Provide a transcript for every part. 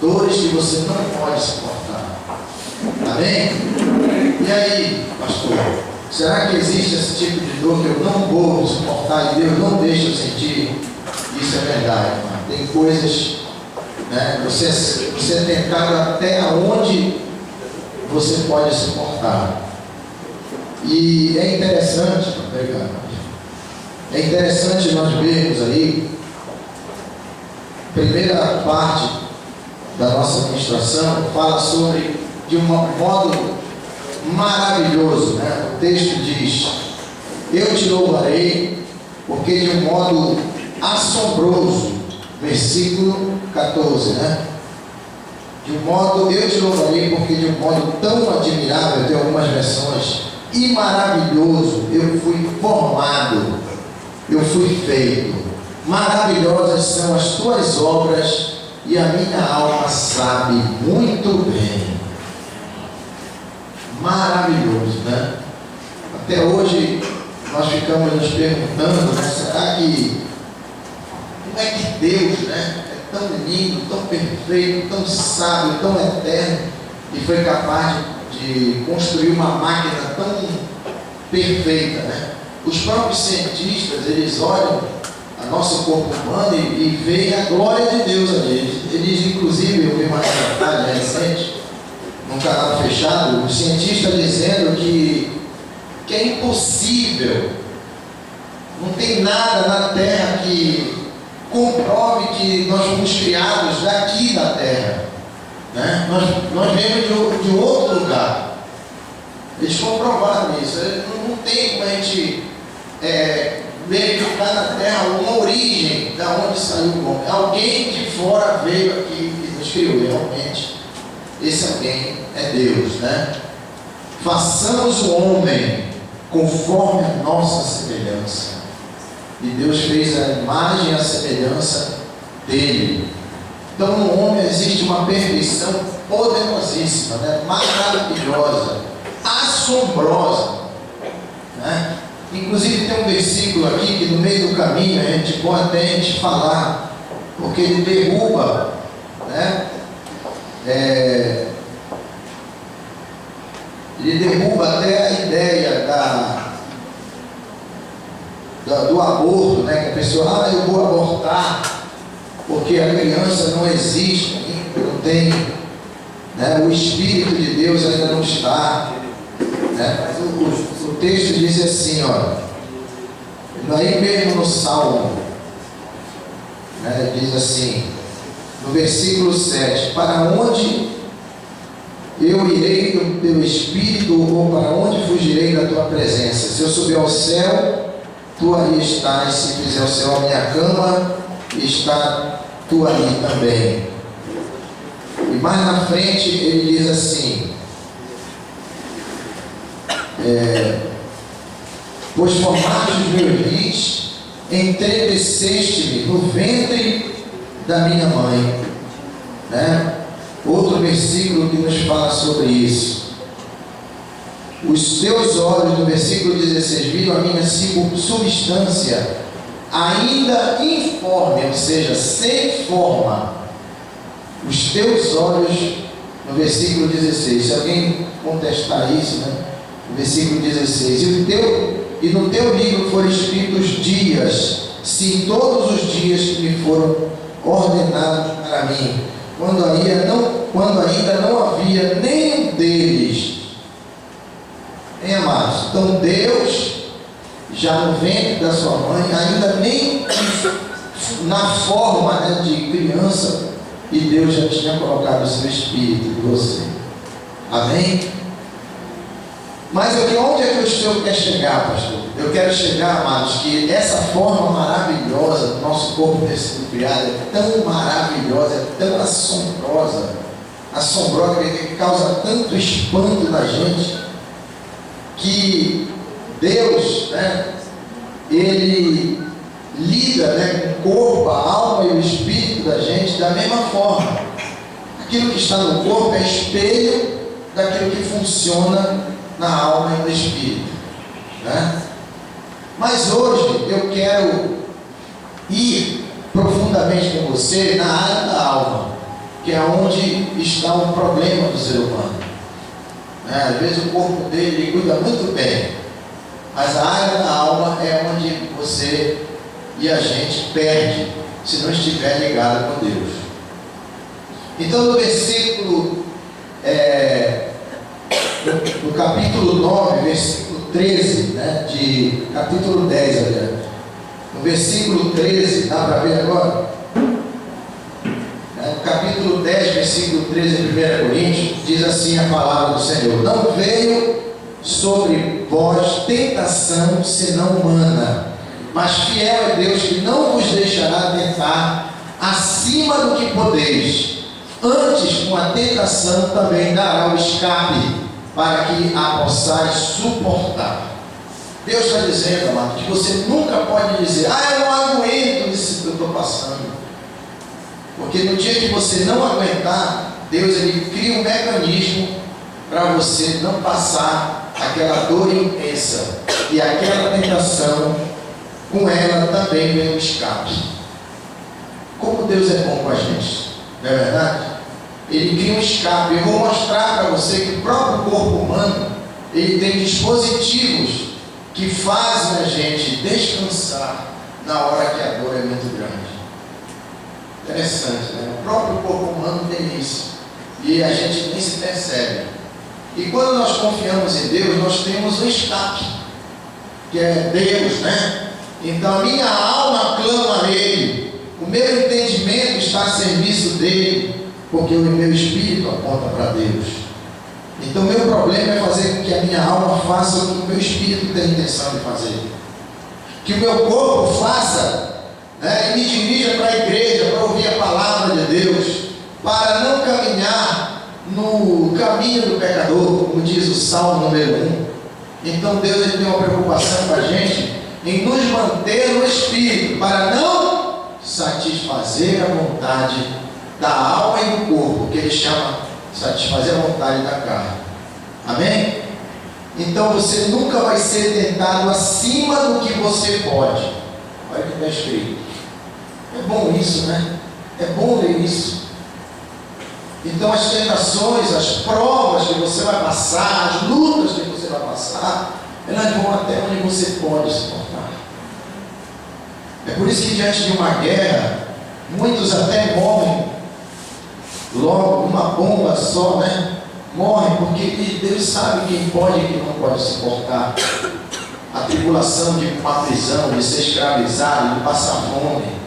dores que você não pode suportar. Amém? E aí, pastor, será que existe esse tipo de dor que eu não vou suportar e Deus não deixa eu sentir? Isso é verdade, irmão. Tem coisas, né? Você é tentado até onde você pode suportar. E é interessante, é interessante nós vermos aí, primeira parte da nossa ministração fala sobre, de um modo maravilhoso, né? O texto diz: eu te louvarei, porque de um modo assombroso, versículo 14, né? De um modo, eu te louvarei, porque de um modo tão admirável, tem algumas versões, e maravilhoso, eu fui formado, eu fui feito. Maravilhosas são as tuas obras, e a minha alma sabe muito bem. Maravilhoso, né? Até hoje nós ficamos nos perguntando, né? Será que, como é que Deus, né, é tão lindo, tão perfeito, tão sábio, tão eterno, e foi capaz de construir uma máquina tão perfeita, né? Os próprios cientistas, eles olham a nosso corpo humano e veem a glória de Deus ali. Eles inclusive, eu vi uma reportagem recente num canal fechado, os cientistas dizendo que é impossível, não tem nada na Terra que comprove que nós fomos criados daqui da Terra, né? Nós viemos de outro lugar. Eles comprovaram isso. Não tem como a gente verificar na Terra uma origem da onde saiu o homem. Alguém de fora veio aqui e nos criou. E realmente esse alguém é Deus, né? Façamos o homem conforme a nossa semelhança. E Deus fez a imagem e a semelhança dele. Então no homem existe uma perfeição poderosíssima, né? Maravilhosa, assombrosa, né? Inclusive tem um versículo aqui que no meio do caminho a gente pode até a gente falar, porque ele derruba, né? Ele derruba até a ideia do aborto, né? Que a pessoa, eu vou abortar porque a criança não existe ainda, não tem, né? O Espírito de Deus ainda não está, né? Mas o texto diz assim, aí mesmo no Salmo, né? Diz assim, no versículo 7, para onde eu irei do teu Espírito, ou para onde fugirei da tua presença? Se eu subir ao céu, tu ali estás. Se fizer o céu a minha cama, está tu ali também. E mais na frente ele diz assim, pois formaste os meus dias, entreteceste-me no ventre da minha mãe, né? Outro versículo que nos fala sobre isso. Os teus olhos, no versículo 16, viram a minha substância ainda informe, ou seja, sem forma. Os teus olhos, no versículo 16, se alguém contestar isso, né? No versículo 16, e no teu livro foram escritos dias, sim, todos os dias que me foram ordenados para mim, quando ainda não havia nenhum deles. Hein, amados? Então Deus, já no ventre da sua mãe, ainda nem na forma, né, de criança, e Deus já tinha colocado o seu Espírito em você. Amém? Mas onde é que o Senhor quer chegar, pastor? Eu quero chegar, amados, que essa forma maravilhosa do nosso corpo ter sido criado é tão maravilhosa, é tão assombrosa, que causa tanto espanto na gente, que Deus, né, Ele lida, né, com o corpo, a alma e o espírito da gente da mesma forma. Aquilo que está no corpo é espelho daquilo que funciona na alma e no espírito, né? Mas hoje eu quero ir profundamente com você na área da alma, que é onde está o problema do ser humano. Às vezes o corpo dele ele cuida muito bem, mas a área da alma é onde você e a gente perde, se não estiver ligado com Deus. Então no versículo, no capítulo 9, versículo 13, de capítulo 10, aliás, no versículo 13, dá para ver agora? No capítulo 10, versículo 13, em 1 Coríntios, diz assim a palavra do Senhor: não veio sobre vós tentação senão humana, mas fiel é Deus que não vos deixará tentar acima do que podeis, antes com a tentação também dará o escape, para que a possais suportar. Deus está dizendo, amado, que você nunca pode dizer: eu não aguento isso que eu estou passando. Porque no dia que você não aguentar, Deus ele cria um mecanismo para você não passar aquela dor intensa. E aquela tentação, com ela também vem um escape. Como Deus é bom com a gente, não é verdade? Ele cria um escape. Eu vou mostrar para você que o próprio corpo humano, ele tem dispositivos que fazem a gente descansar na hora que a dor é muito grande. Interessante, né? O próprio corpo humano tem isso, e a gente nem se percebe. E quando nós confiamos em Deus, nós temos um escape, que é Deus, né? Então a minha alma clama a Ele, o meu entendimento está a serviço dEle, porque o meu espírito aponta para Deus. Então o meu problema é fazer com que a minha alma faça o que o meu espírito tem intenção de fazer, que o meu corpo faça, e me dirija para a igreja, para ouvir a palavra de Deus, para não caminhar no caminho do pecador, como diz o Salmo número 1. Então Deus ele tem uma preocupação com a gente em nos manter no espírito, para não satisfazer a vontade da alma e do corpo, que ele chama satisfazer a vontade da carne. Amém? Então você nunca vai ser tentado acima do que você pode. Olha o que está escrito. É bom isso, né? É bom ler isso. Então as tentações, as provas que você vai passar, as lutas que você vai passar, elas vão até onde você pode suportar. É por isso que diante de uma guerra, muitos até morrem logo, uma bomba só, morrem, porque Deus sabe quem pode e quem não pode suportar a tribulação de uma prisão, de ser escravizado, de passar fome.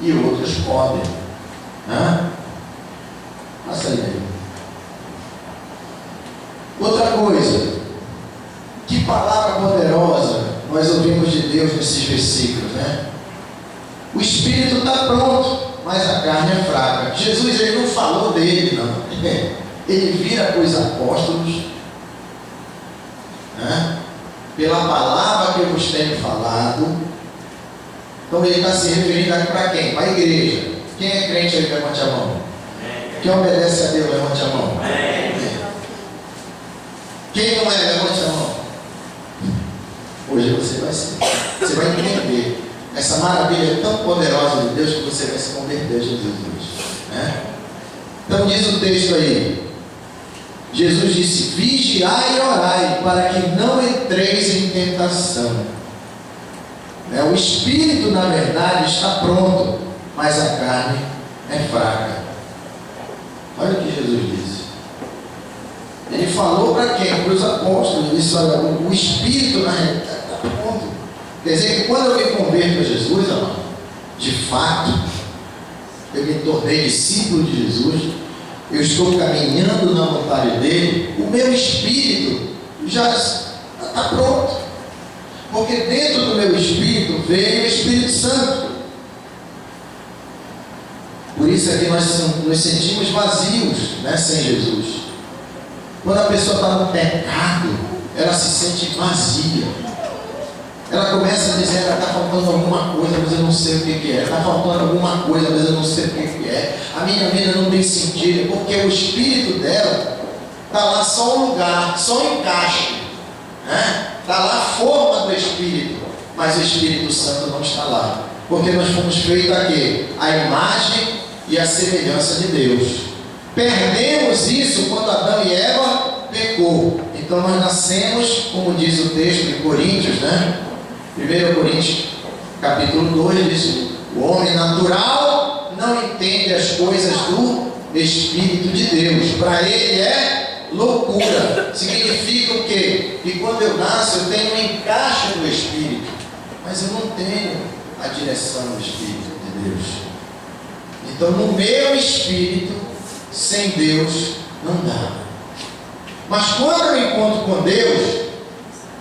E outros podem. Passa aí. Outra coisa, que palavra poderosa nós ouvimos de Deus nesses versículos, O espírito está pronto, mas a carne é fraca. Jesus ele não falou dele, não. Ele vira para os apóstolos, pela palavra que eu vos tenho falado. Então ele está se referindo aqui para quem? Para a igreja. Quem é crente aí, levante a mão. Quem obedece a Deus, levante a mão. Quem não é, levante a mão. Hoje você vai ser. Você vai entender. Essa maravilha é tão poderosa de Deus que você vai se converter a Jesus hoje. Então diz o texto aí. Jesus disse: vigiai e orai, para que não entreis em tentação. O espírito, na verdade, está pronto, mas a carne é fraca. Olha o que Jesus disse. Ele falou para quem? Para os apóstolos. Ele disse: olha, o espírito, na realidade, está pronto. Quer dizer que quando eu me converto a Jesus, amado, de fato, eu me tornei discípulo de Jesus, eu estou caminhando na vontade dele, o meu espírito já está pronto. Porque dentro do meu espírito veio o Espírito Santo. Por isso é que nós nos sentimos vazios, sem Jesus. Quando a pessoa está no pecado, ela se sente vazia. Ela começa a dizer: está faltando alguma coisa, mas eu não sei o que é. Está faltando alguma coisa, mas eu não sei o que é. A minha vida não tem sentido, porque o espírito dela está lá só um lugar, só um encaixe. Está lá a forma do Espírito, mas o Espírito Santo não está lá, porque nós fomos feitos aqui, a imagem e a semelhança de Deus. Perdemos isso quando Adão e Eva pecou. Então nós nascemos, como diz o texto de Coríntios, né? 1 Coríntios capítulo 2 diz: o homem natural não entende as coisas do Espírito de Deus. Para ele é loucura. Significa o quê? Que quando eu nasço eu tenho um encaixe do Espírito, mas eu não tenho a direção do Espírito de Deus. Então no meu espírito, sem Deus, não dá. Mas quando eu encontro com Deus,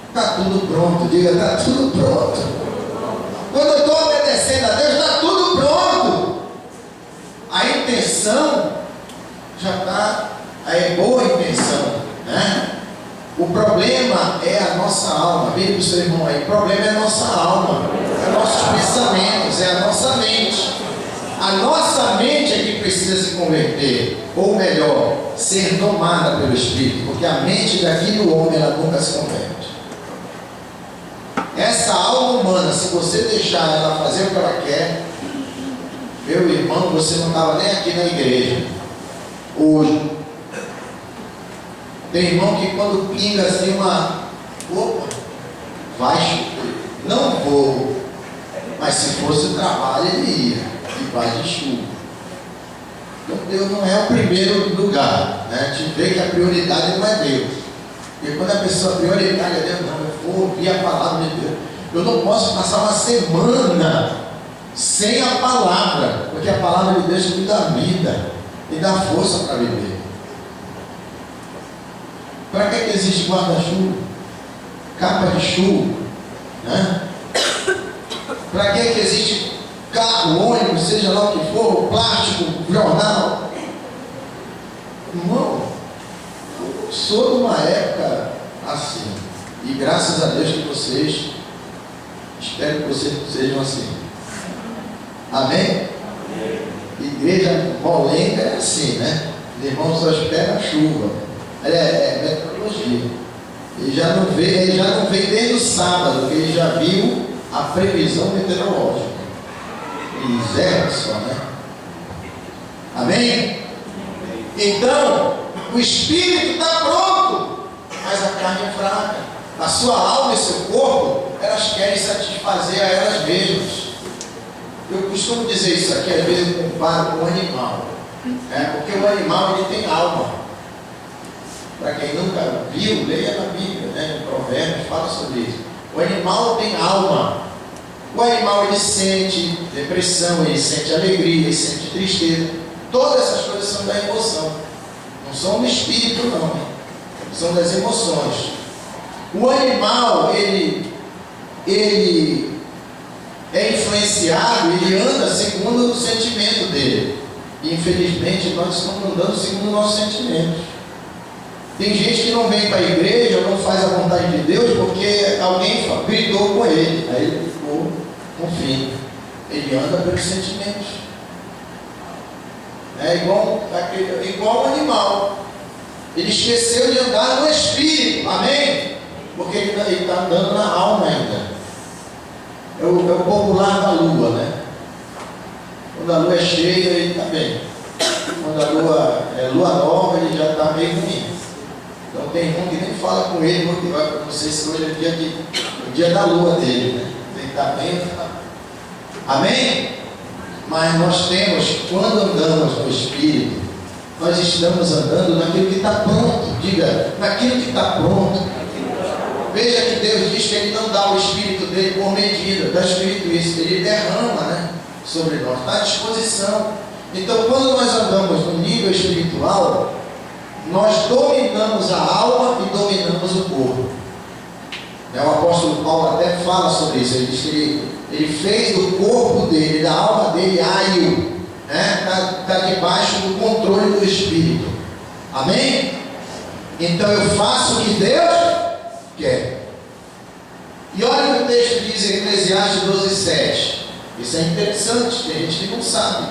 está tudo pronto. Diga, está tudo pronto. Quando eu estou obedecendo a Deus, está tudo pronto. A intenção já está, é boa intenção, né? O problema é a nossa alma. Vem para o seu irmão aí. O problema é a nossa alma, é nossos pensamentos, é a nossa mente. A nossa mente é que precisa se converter, ou melhor, ser domada pelo Espírito, porque a mente daqui do homem, ela nunca se converte. Essa alma humana, se você deixar ela fazer o que ela quer, meu irmão, você não estava nem aqui na igreja hoje. Tem irmão que quando pinga assim opa, vai chover, não vou, mas se fosse o trabalho ele ia. E vai de chuva. Então Deus não é o primeiro lugar, né? A gente vê que a prioridade não é Deus. Porque quando a pessoa prioritária é Deus, não, eu vou ouvir a palavra de Deus. Eu não posso passar uma semana sem a palavra, porque a palavra de Deus me dá vida, me dá força para viver. Para que existe guarda-chuva? Capa de chuva, né? Para que existe carro, ônibus, seja lá o que for, plástico, jornal? Irmão, eu sou de uma época assim, e graças a Deus que vocês, espero que vocês sejam assim. Amém? Igreja molenga é assim, né? Os irmãos só esperam a chuva. É meteorologia. Ele já não vem desde o sábado, porque ele já viu a previsão meteorológica. E zero só, né? Amém? Então, o espírito está pronto, mas a carne é fraca. A sua alma e seu corpo, elas querem satisfazer a elas mesmas. Eu costumo dizer isso aqui, às vezes eu comparo com o animal, porque o animal ele tem alma. Para quem nunca viu, leia na Bíblia, né? Em Provérbios fala sobre isso. O animal tem alma. O animal ele sente depressão, ele sente alegria, ele sente tristeza. Todas essas coisas são da emoção. Não são do espírito não, são das emoções. O animal ele é influenciado, ele anda segundo o sentimento dele. E infelizmente nós estamos andando segundo os nossos sentimentos. Tem gente que não vem para a igreja, não faz a vontade de Deus porque alguém gritou com ele. Aí ele ficou com fim. Ele anda pelos sentimentos. É igual um animal. Ele esqueceu de andar no espírito. Amém? Porque ele está andando na alma ainda. É o popular da lua, né? Quando a lua é cheia, ele está bem. Quando a lua é lua nova, ele já está meio ruim. Então tem um que nem fala com ele, porque não sei se hoje é o dia da lua dele, né? Ele está bem, tá? Amém? Mas nós temos, quando andamos no Espírito, nós estamos andando naquilo que está pronto. Diga, naquilo que está pronto. Veja que Deus diz que Ele não dá o Espírito dele por medida. Está escrito isso, Ele derrama, né, sobre nós, está à disposição. Então quando nós andamos no nível espiritual, nós dominamos a alma e dominamos o corpo. O apóstolo Paulo até fala sobre isso. Ele diz que ele fez do corpo dele, da alma dele, aio, né? Está debaixo do controle do Espírito. Amém? Então eu faço o que Deus quer. E olha o que o texto diz em Eclesiastes 12:7. Isso é interessante, tem gente que não sabe.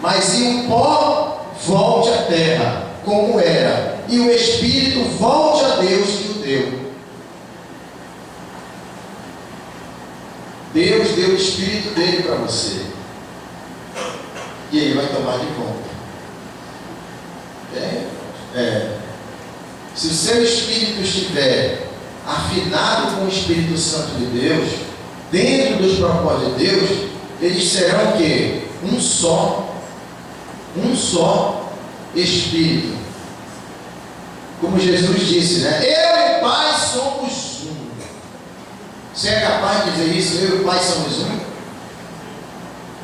Mas e o pó volte à terra, como era, e o Espírito volte a Deus que o deu. Deus deu o Espírito dele para você. e ele vai tomar de conta. Se o seu espírito estiver afinado com o Espírito Santo de Deus, dentro dos propósitos de Deus, eles serão o quê? Um só Espírito. Como Jesus disse, né? Eu e o Pai somos um. Você é capaz de dizer isso? Eu e o Pai somos um?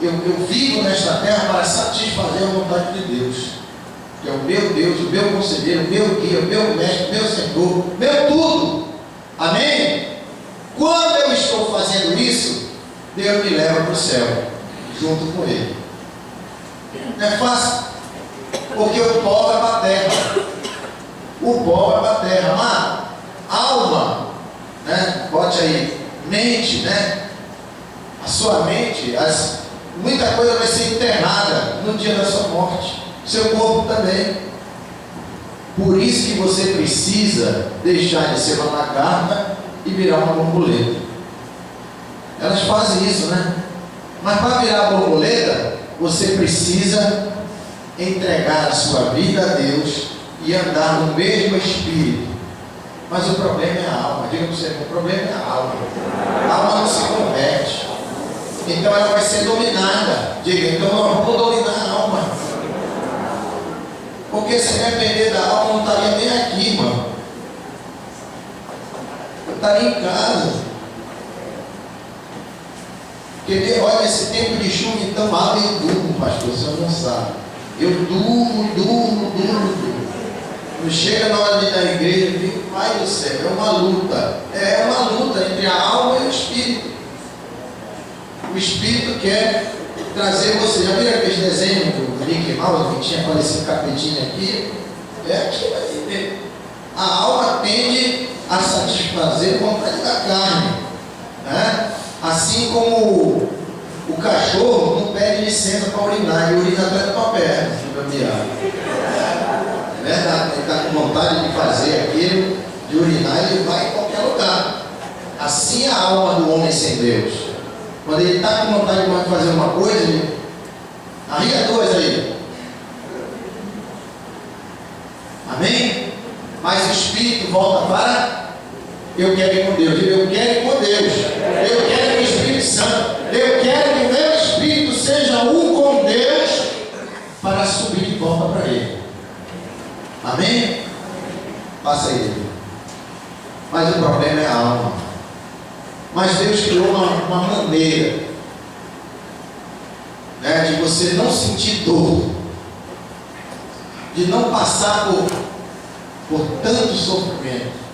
Eu vivo nesta terra para satisfazer a vontade de Deus, que é o meu Deus, o meu conselheiro, o meu guia, o meu mestre, o meu Senhor, meu tudo. Amém? Quando eu estou fazendo isso, Deus me leva para o céu, junto com Ele. Não é fácil? Porque o pó vai para a terra. O pó vai para a terra. Mas alma, né? Bote aí, mente, né? A sua mente, muita coisa vai ser enterrada no dia da sua morte. Seu corpo também. Por isso que você precisa deixar de ser uma lagarta e virar uma borboleta. Elas fazem isso, né? Mas para virar borboleta, você precisa entregar a sua vida a Deus e andar no mesmo espírito. Mas o problema é a alma. Diga para você, o problema é a alma. A alma não se converte. Então ela vai ser dominada. Diga, então nós vamos dominar a alma. Porque se depender da alma, não estaria nem aqui, irmão. Eu estaria em casa. Porque olha, esse tempo de chuva, então, eu durmo, pastor, você não sabe. Eu durmo. Não chega na hora de ir na igreja e digo, Pai do céu, é uma luta. É uma luta entre a alma e o espírito. O espírito quer trazer você. Já viram aqueles desenhos do Mickey Mouse que tinha aparecido capetinho aqui? É aqui, vai entender. A alma tende a satisfazer a vontade da carne, né? Assim como o cachorro não pede licença para urinar, ele urina até na tua perna, é verdade, ele está com vontade de fazer aquilo, de urinar, ele vai em qualquer lugar. Assim é a alma do homem sem Deus. Quando ele está com vontade de fazer uma coisa, ele arriga dois aí. Amém? Mas o espírito volta para eu quero ir com Deus. Eu quero ir com Deus. Eu quero ir com o Espírito Santo. Eu quero que o meu espírito seja um com Deus para subir de volta para Ele. Amém? Passa aí. Mas o problema é a alma. Mas Deus criou uma maneira, né, de você não sentir dor, de não passar por tanto sofrimento.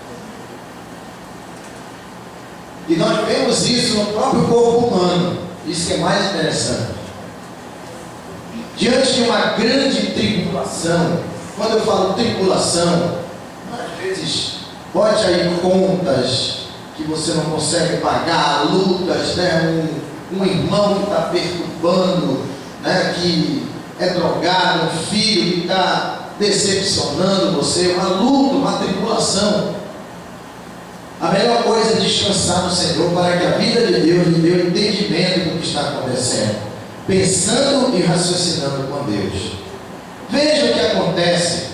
E nós vemos isso no próprio corpo humano. Isso que é mais interessante. Diante de uma grande tribulação, quando eu falo tribulação, às vezes bote aí contas que você não consegue pagar, lutas, né? Um irmão que está perturbando, né? Que é drogado, um filho que está decepcionando você, uma luta, uma tribulação. A melhor coisa é descansar no Senhor para que a vida de Deus lhe dê o entendimento do que está acontecendo, pensando e raciocinando com Deus. Veja o que acontece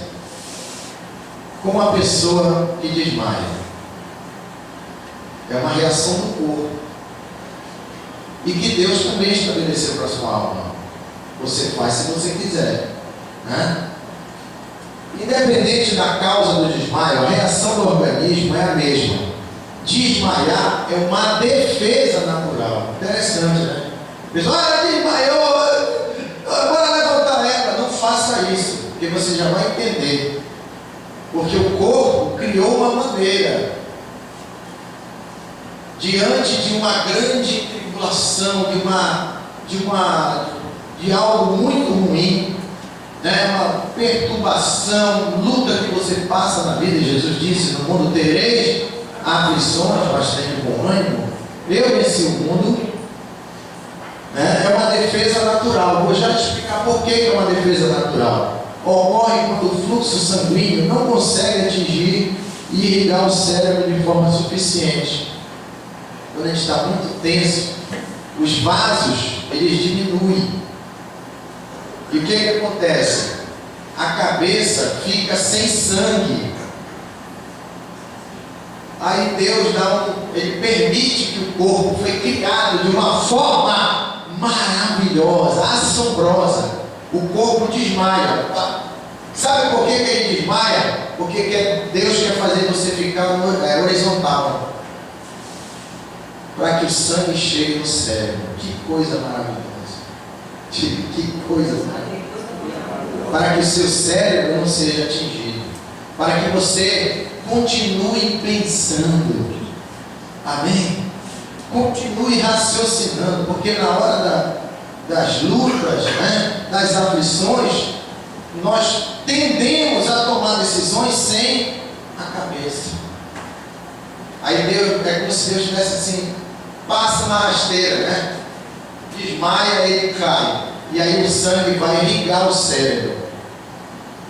com uma pessoa que desmaia. É uma reação do corpo. E que Deus também estabeleceu para a sua alma. Você faz se você quiser, né? Independente da causa do desmaio, a reação do organismo é a mesma. Desmaiar é uma defesa natural. Interessante, né? Pessoal, desmaiou, agora levantar ela. Não faça isso, porque você já vai entender. Porque o corpo criou uma maneira. Diante de uma grande tribulação, de algo muito ruim, né? Uma perturbação, luta que você passa na vida, Jesus disse, no mundo tereis aflições, mas tenha bom ânimo. Eu venci o mundo, né? É uma defesa natural. Vou já te explicar por que é uma defesa natural. Ocorre quando o fluxo sanguíneo não consegue atingir e irrigar o cérebro de forma suficiente. Quando a gente está muito tenso, os vasos, eles diminuem. E o que acontece? A cabeça fica sem sangue. Aí Deus Ele permite que o corpo foi criado de uma forma maravilhosa, assombrosa. O corpo desmaia. Sabe por que ele desmaia? Porque Deus quer fazer você ficar horizontal, para que o sangue chegue no cérebro. Que coisa maravilhosa! Que coisa maravilhosa! Para que o seu cérebro não seja atingido, para que você continue pensando. Amém? Continue raciocinando, porque na hora das lutas, das aflições, nós tendemos a tomar decisões sem a cabeça. Aí Deus, é como se Deus estivesse assim, passa na rasteira, desmaia, ele cai, e aí o sangue vai irrigar o cérebro,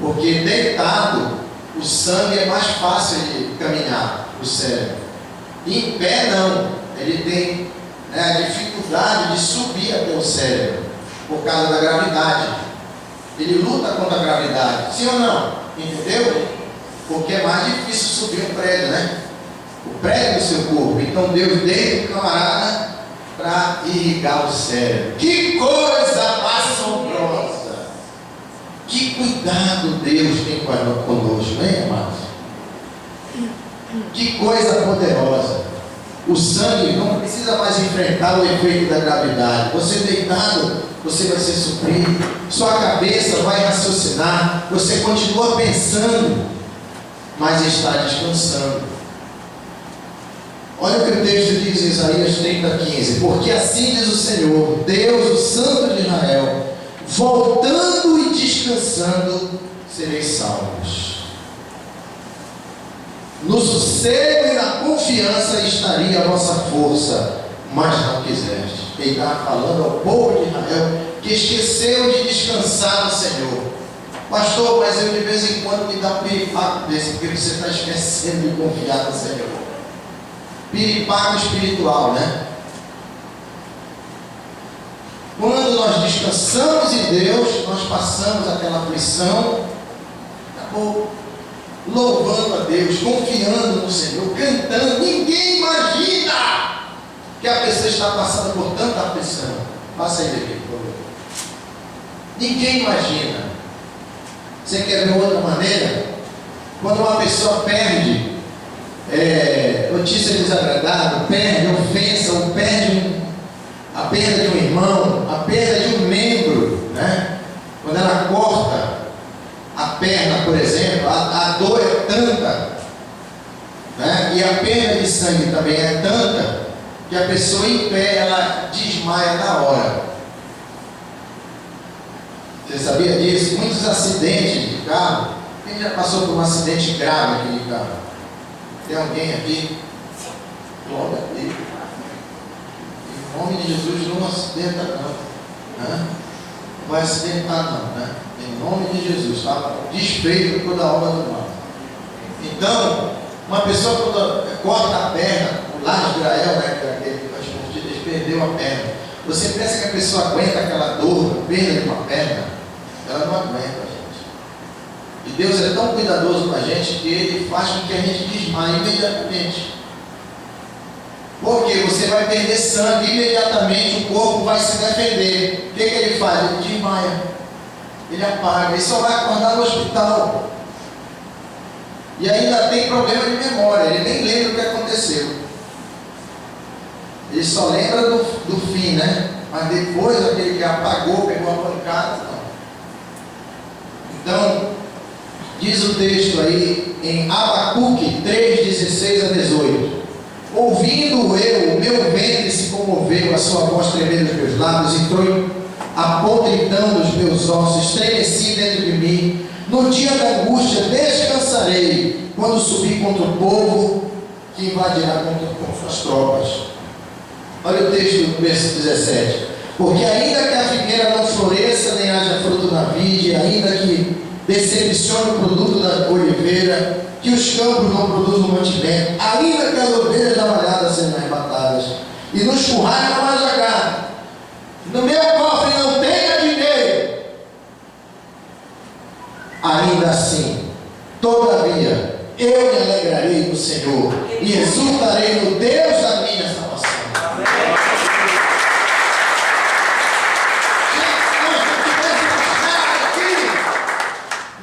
porque deitado o sangue é mais fácil de caminhar o cérebro. Em pé não, ele tem a dificuldade de subir até o cérebro por causa da gravidade. Ele luta contra a gravidade, sim ou não? Entendeu? Porque é mais difícil subir um prédio, o prédio do seu corpo. Então Deus deita o camarada para irrigar o cérebro. Que coisa assombrosa! Que cuidado Deus tem conosco, amados? Que coisa poderosa! O sangue não precisa mais enfrentar o efeito da gravidade. Você deitado, você vai ser suprido. Sua cabeça vai raciocinar. Você continua pensando, mas está descansando. Olha o que o texto diz em Isaías 30:15. Porque assim diz o Senhor, Deus, o Santo de Israel: voltando e descansando, sereis salvos. No sossego e na confiança estaria a vossa força, mas não quiseste. Ele estava falando ao povo de Israel que esqueceu de descansar no Senhor. Pastor, mas eu de vez em quando me dá um piripaco desse, porque você está esquecendo de confiar no Senhor. Piripaco espiritual, Quando nós descansamos em Deus, nós passamos aquela aflição, acabou, louvando a Deus, confiando no Senhor, cantando. Ninguém imagina que a pessoa está passando por tanta aflição. Passa aí, bebê, por favor. Ninguém imagina. Você quer ver outra maneira? Quando uma pessoa perde notícia desagradável, perde ofensa, ou perde a perda de um irmão, a perda de um membro, Quando ela corta a perna, por exemplo, a dor é tanta, e a perda de sangue também é tanta, que a pessoa em pé, ela desmaia na hora. Você sabia disso? Muitos acidentes de carro. Quem já passou por um acidente grave aqui de carro? Tem alguém aqui? Glória a Deus. Em nome de Jesus, não acidenta não. Não vai acidentar não, Em nome de Jesus, está desfeito toda a obra do mal. Então, uma pessoa quando corta a perna, o Lars Grael, aquele esportista, ele perdeu a perna. Você pensa que a pessoa aguenta aquela dor, a perda de uma perna? Ela não aguenta, gente. E Deus é tão cuidadoso com a gente que Ele faz com que a gente desmaie imediatamente. Porque você vai perder sangue, imediatamente o corpo vai se defender. O que ele faz? Ele desmaia, ele apaga, ele só vai acordar no hospital. E ainda tem problema de memória, ele nem lembra o que aconteceu. Ele só lembra do fim, Mas depois aquele que apagou, pegou a pancada, não. Então, diz o texto aí em Abacuque 3:16-18: ouvindo eu, o meu ventre se comoveu, a sua voz tremeu nos meus lábios, entrou a podridão dos meus ossos, estremeci dentro de mim. No dia da angústia descansarei, quando subir contra o povo que invadirá contra as tropas. Olha o texto do verso 17: porque ainda que a figueira não floresça, nem haja fruto na vide, ainda que decepcione o produto da oliveira, que os campos não produzam mantimento, ainda que as ovelhas da malhada sejam arrebatadas, e nos currais não haja gado, no meu cofre não tenha dinheiro, ainda assim, todavia, eu me alegrarei no Senhor e exultarei no Deus da minha salvação.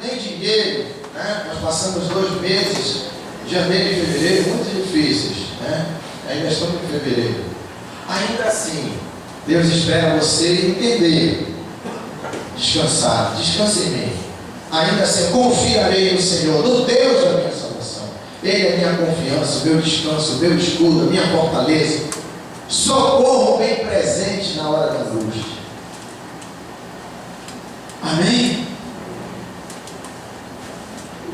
Nem dinheiro, né? Nós passamos 2 meses, janeiro e fevereiro, muito difíceis, né? Ainda estamos em fevereiro. Ainda assim, Deus espera você entender, descansar, descanse em mim. Ainda assim, confiarei no Senhor, no Deus da minha salvação. Ele é minha confiança, meu descanso, meu escudo, minha fortaleza. Socorro bem presente na hora da angústia. Amém?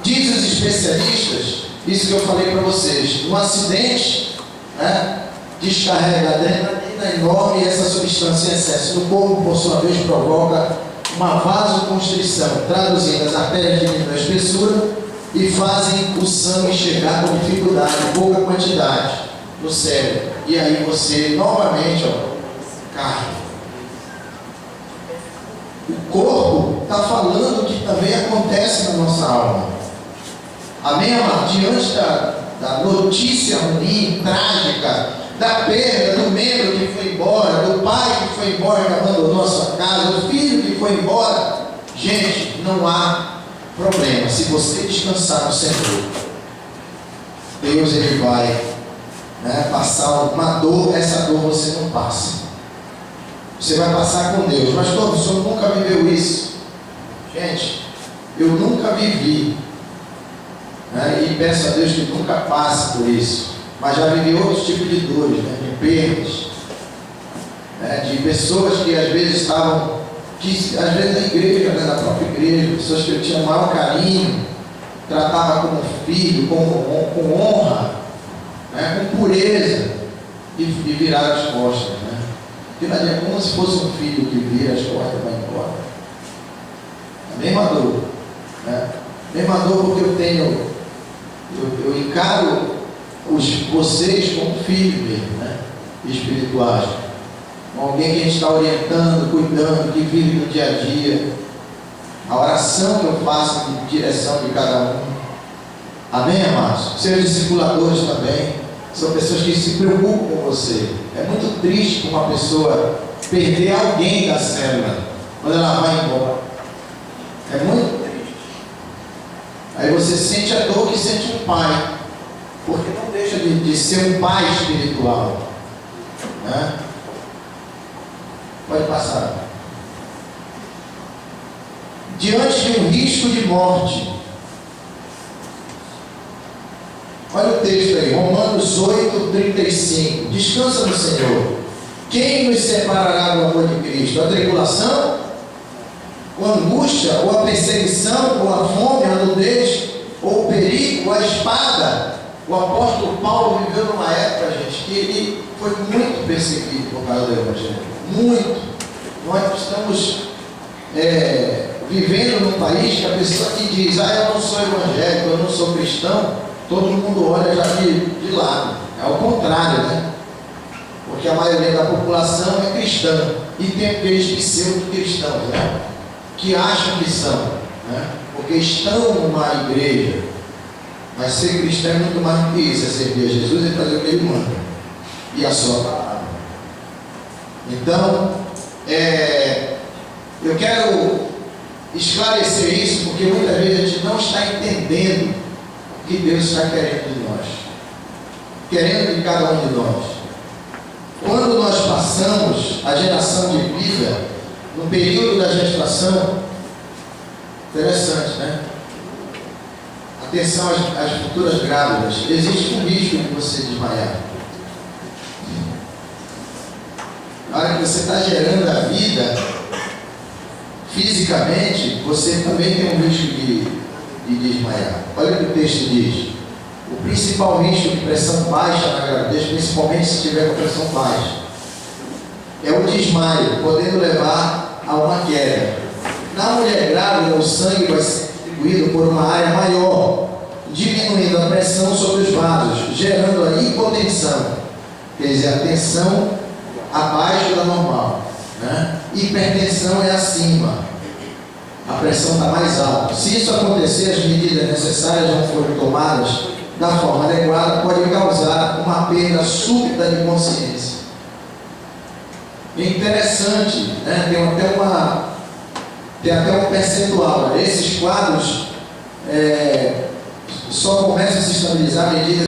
Diz os especialistas, isso que eu falei para vocês, um acidente, né, descarrega adrenalina enorme e essa substância em excesso no corpo, por sua vez, provoca uma vasoconstrição, traduzindo, as artérias diminuem a espessura e fazem o sangue chegar com dificuldade, pouca quantidade no cérebro. E aí você novamente cai. O corpo está falando que também acontece na nossa alma. Amém, amado? Diante da notícia ruim, trágica, da perda do membro que foi embora, do pai que foi embora e abandonou a sua casa, do filho que foi embora, gente, não há problema. Se você descansar no Senhor, Deus ele vai, né, passar uma dor. Essa dor você não passa, você vai passar com Deus. Mas todo o senhor nunca viveu isso. Gente, eu nunca vivi, né, e peço a Deus que nunca passe por isso. Mas já vivi outros tipos de dores, né, de perdas, né, de pessoas que às vezes estavam, às vezes na igreja, né, na própria igreja, pessoas que eu tinha maior carinho, tratava como filho, com honra, né, com pureza, e viraram as costas. Né? Viraria como se fosse um filho que vira as costas e vai embora. A mesma dor. Né? A mesma dor porque eu encaro vocês como filhos mesmo, né? Espirituais. Alguém que a gente está orientando, cuidando, que vive no dia a dia. A oração que eu faço em direção de cada um. Amém, amados? Seus discipuladores também são pessoas que se preocupam com você. É muito triste uma pessoa perder alguém da célula quando ela vai embora. É muito triste. Aí você sente a dor que sente um pai, porque não deixa de ser um pai espiritual, né? Pode passar. Diante de um risco de morte. Olha o texto aí, Romanos 8:35. Descansa no Senhor. Quem nos separará do amor de Cristo? A tribulação? Ou a angústia? Ou a perseguição? Ou a fome? A nudez? Ou o perigo? Ou a espada? O apóstolo Paulo viveu numa época, gente, que ele foi muito perseguido por causa do Evangelho. Muito. Nós estamos vivendo num país que a pessoa que diz, eu não sou evangélico, eu não sou cristão, todo mundo olha já de lado. É o contrário, né? Porque a maioria da população é cristã. E tem aqueles pseudo-cristãos, né? Que acham que são, né? Porque estão numa igreja. Mas ser cristão é muito mais do que isso. É servir a Jesus e fazer o que Ele manda. E a sua palavra. Então, eu quero esclarecer isso, porque muitas vezes a gente não está entendendo o que Deus está querendo de nós. Querendo de cada um de nós. Quando nós passamos a geração de vida, no período da gestação, interessante, né? Atenção às futuras grávidas, existe um risco de você desmaiar. Na hora que você está gerando a vida, fisicamente, você também tem um risco de desmaiar. Olha o que o texto diz. O principal risco de pressão baixa na gravidez, principalmente se tiver com pressão baixa, é o desmaio, podendo levar a uma queda. Na mulher grávida, o sangue vai ser distribuído por uma área maior, diminuindo a pressão sobre os vasos, gerando a hipotensão, quer dizer, a tensão abaixo da normal, né? Hipertensão é acima. a pressão está mais alta. Se isso acontecer, as medidas necessárias não forem tomadas da forma adequada, pode causar uma perda súbita de consciência. É interessante, né? Tem até um percentual. Esses quadros só começam a se estabilizar à medida